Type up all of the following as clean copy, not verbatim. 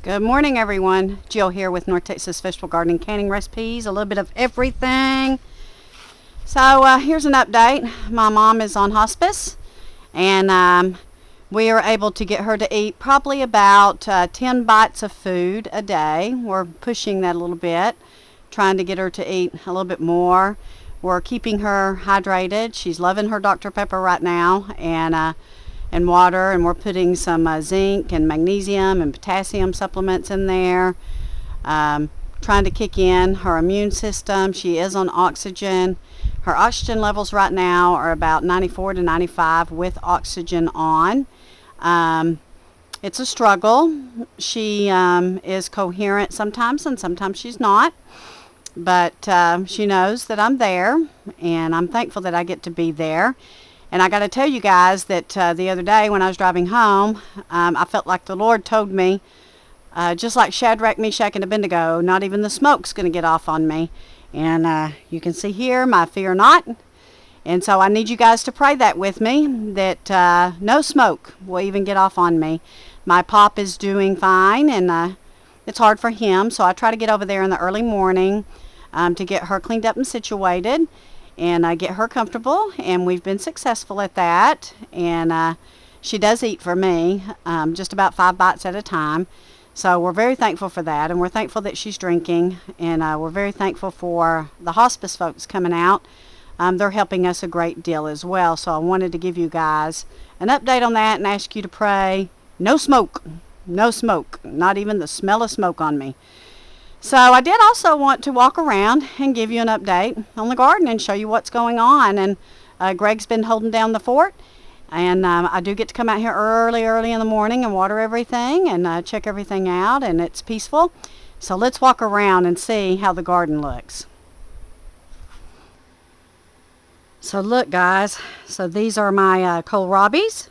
Good morning, everyone. Jill here with North Texas Vegetable Gardening Canning Recipes. A little bit of everything. So here's an update. My mom is on hospice, and we are able to get her to eat probably about 10 bites of food a day. We're pushing that a little bit, trying to get her to eat a little bit more. We're keeping her hydrated. She's loving her Dr. Pepper right now, and water, and we're putting some zinc and magnesium and potassium supplements in there, trying to kick in her immune system. She is on oxygen. Her oxygen levels right now are about 94 to 95 with oxygen on. It's a struggle. She is coherent sometimes, and sometimes she's not, but she knows that I'm there, and I'm thankful that I get to be there. And I got to tell you guys that the other day when I was driving home, I felt like the Lord told me, just like Shadrach, Meshach, and Abednego, not even the smoke's going to get off on me. And you can see here, my fear not. And so I need you guys to pray that with me, that no smoke will even get off on me. My pop is doing fine, and it's hard for him. So I try to get over there in the early morning to get her cleaned up and situated, and get her comfortable, and we've been successful at that. And she does eat for me, just about 5 bites at a time. So we're very thankful for that, and we're thankful that she's drinking, and we're very thankful for the hospice folks coming out. They're helping us a great deal as well. So I wanted to give you guys an update on that and ask you to pray. No smoke, not even the smell of smoke on me. So I did also want to walk around and give you an update on the garden and show you what's going on. And Greg's been holding down the fort, and I do get to come out here early in the morning and water everything and check everything out, and it's peaceful. So let's walk around and see how the garden looks. So look, guys, so these are my kohlrabis.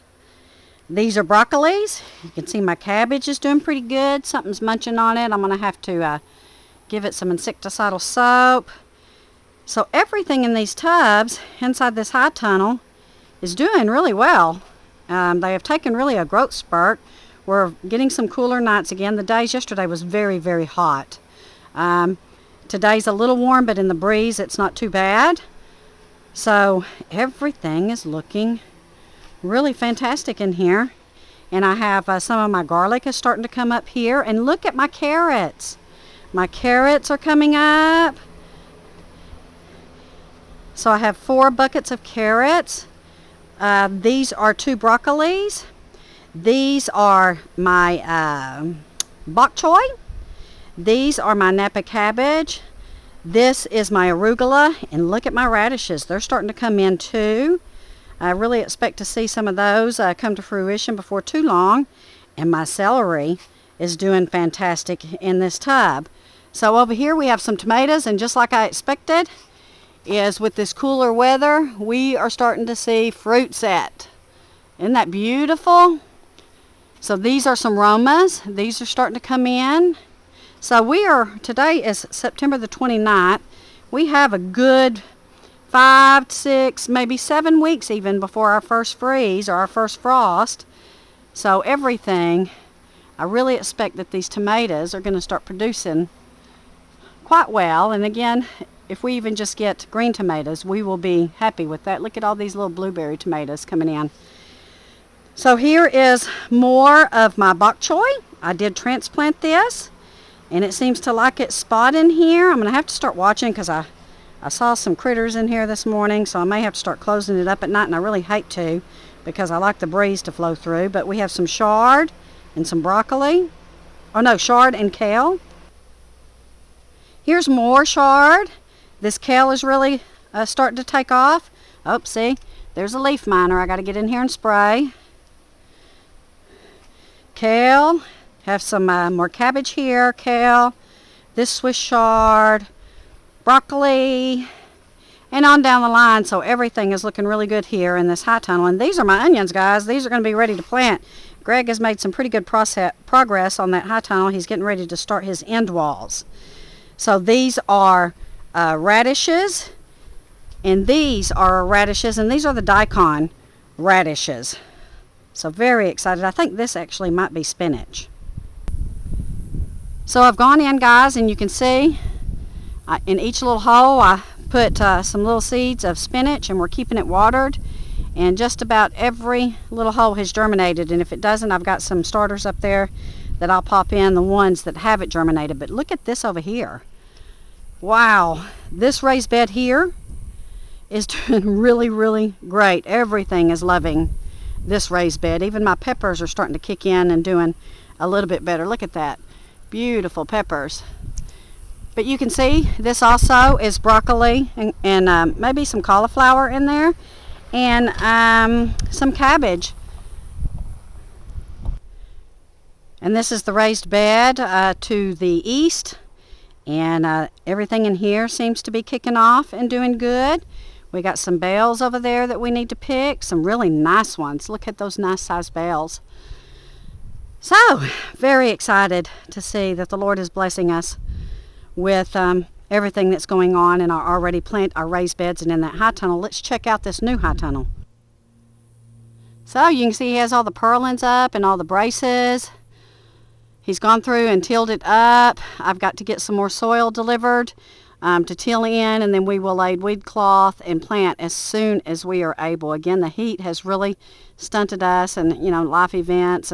These are broccolis. You can see my cabbage is doing pretty good. Something's munching on it. I'm going to have to give it some insecticidal soap. So everything in these tubs inside this high tunnel is doing really well. They have taken really a growth spurt. We're getting some cooler nights again. The days yesterday was very, very hot. Today's a little warm, but in the breeze it's not too bad. So everything is looking really fantastic in here. And I have some of my garlic is starting to come up here. And look at my carrots. My carrots are coming up. So I have 4 buckets of carrots. These are 2 broccolis. These are my bok choy. These are my Napa cabbage. This is my arugula. And look at my radishes. They're starting to come in too. I really expect to see some of those come to fruition before too long. And my celery is doing fantastic in this tub. So over here we have some tomatoes, and just like I expected, is with this cooler weather, we are starting to see fruit set. Isn't that beautiful? So these are some Romas. These are starting to come in. So today is September the 29th. We have a good 5, 6, maybe 7 weeks even before our first freeze or our first frost. So everything, I really expect that these tomatoes are going to start producing quite well. And again, if we even just get green tomatoes, we will be happy with that. Look at all these little blueberry tomatoes coming in. So here is more of my bok choy. I did transplant this, and it seems to like its spot in here. I'm going to have to start watching because I saw some critters in here this morning, so I may have to start closing it up at night, and I really hate to because I like the breeze to flow through. But we have some chard and some broccoli. Oh no, chard and kale. Here's more chard. This kale is really starting to take off. Oh, see, there's a leaf miner. I got to get in here and spray. Kale. Have some more cabbage here. Kale. This Swiss chard. Broccoli. And on down the line. So everything is looking really good here in this high tunnel. And these are my onions, guys. These are going to be ready to plant. Greg has made some pretty good progress on that high tunnel. He's getting ready to start his end walls. So these are radishes, and these are radishes, and these are the daikon radishes. So very excited. I think this actually might be spinach. So I've gone in, guys, and you can see in each little hole I put some little seeds of spinach, and we're keeping it watered, and just about every little hole has germinated. And if it doesn't, I've got some starters up there that I'll pop in, the ones that haven't germinated. But look at this over here. Wow, this raised bed here is doing really, really great. Everything is loving this raised bed. Even my peppers are starting to kick in and doing a little bit better. Look at that. Beautiful peppers. But you can see this also is broccoli and maybe some cauliflower in there, and some cabbage. And this is the raised bed to the east, and everything in here seems to be kicking off and doing good. We got some bales over there that we need to pick, some really nice ones. Look at those nice sized bales. So, very excited to see that the Lord is blessing us with everything that's going on in our raised beds and in that high tunnel. Let's check out this new high tunnel. So you can see he has all the purlins up and all the braces. He's gone through and tilled it up. I've got to get some more soil delivered to till in, and then we will lay weed cloth and plant as soon as we are able. Again, the heat has really stunted us, and life events,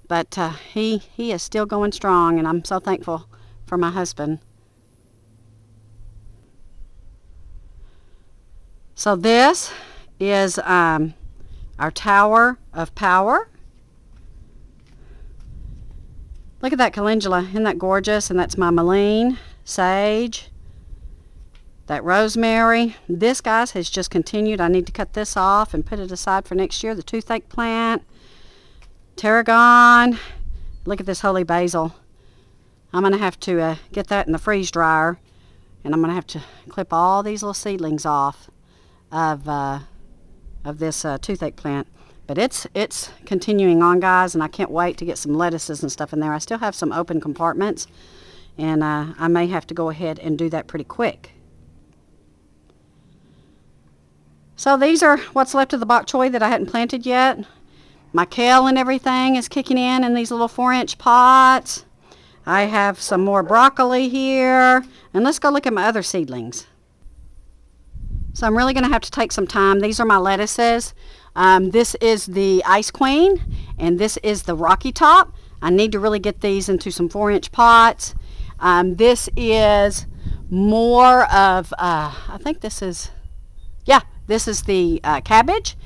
but he is still going strong, and I'm so thankful for my husband. So this is our tower of power. Look at that calendula. Isn't that gorgeous? And that's my mullein, sage, that rosemary. This, guys, has just continued. I need to cut this off and put it aside for next year. The toothache plant, tarragon. Look at this holy basil. I'm going to have to get that in the freeze dryer, and I'm going to have to clip all these little seedlings off of this toothache plant. But it's continuing on, guys, and I can't wait to get some lettuces and stuff in there. I still have some open compartments, and I may have to go ahead and do that pretty quick. So these are what's left of the bok choy that I hadn't planted yet. My kale and everything is kicking in these little 4-inch pots. I have some more broccoli here, and let's go look at my other seedlings. So I'm really going to have to take some time. These are my lettuces. This is the Ice Queen, and this is the Rocky Top. I need to really get these into some 4-inch pots. This is more of, I think this is, yeah, this is the cabbage.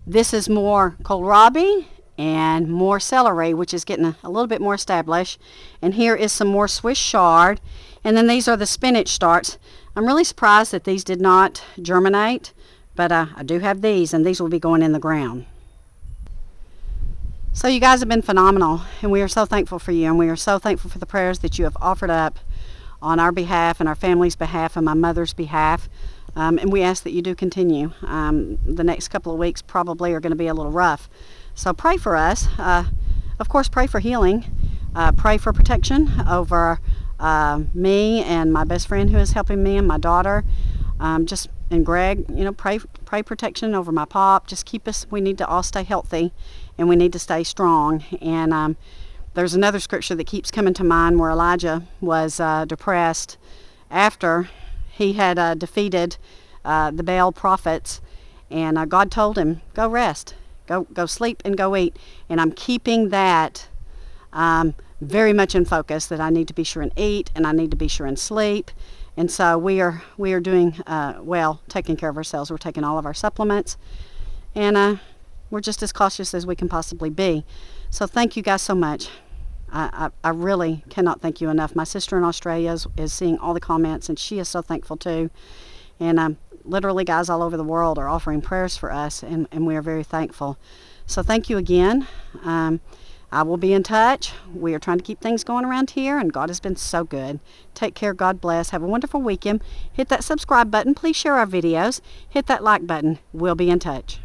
This is more kohlrabi and more celery, which is getting a little bit more established. And here is some more Swiss chard. And then these are the spinach starts. I'm really surprised that these did not germinate, but I do have these, and these will be going in the ground. So you guys have been phenomenal, and we are so thankful for you, and we are so thankful for the prayers that you have offered up on our behalf and our family's behalf and my mother's behalf. And we ask that you do continue. The next couple of weeks probably are going to be a little rough. So pray for us. Of course, pray for healing. Pray for protection over me and my best friend who is helping me and my daughter. And Greg, pray protection over my pop. Just keep us, we need to all stay healthy, and we need to stay strong. And there's another scripture that keeps coming to mind where Elijah was depressed after he had defeated the Baal prophets, and God told him, go rest, go sleep and go eat. And I'm keeping that very much in focus, that I need to be sure and eat, and I need to be sure and sleep. And so we are doing well, taking care of ourselves. We're taking all of our supplements, and we're just as cautious as we can possibly be. So thank you guys so much. I really cannot thank you enough. My sister in Australia is seeing all the comments, and she is so thankful too. And literally guys all over the world are offering prayers for us, and we are very thankful. So thank you again. I will be in touch. We are trying to keep things going around here, and God has been so good. Take care. God bless. Have a wonderful weekend. Hit that subscribe button. Please share our videos. Hit that like button. We'll be in touch.